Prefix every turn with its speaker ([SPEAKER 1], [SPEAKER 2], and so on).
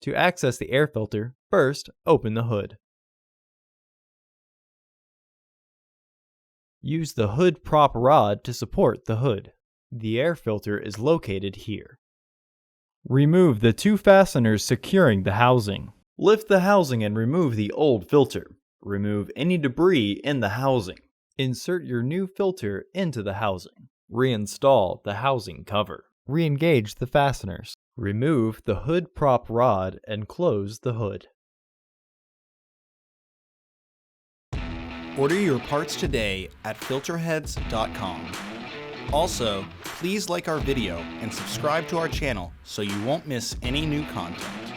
[SPEAKER 1] To access the air filter, first open the hood. Use the hood prop rod to support the hood. The air filter is located here. Remove the two fasteners securing the housing. Lift the housing and remove the old filter. Remove any debris in the housing. Insert your new filter into the housing. Reinstall the housing cover. Re-engage the fasteners. Remove the hood prop rod and close the hood.
[SPEAKER 2] Order your parts today at filterheads.com. Also, please like our video and subscribe to our channel so you won't miss any new content.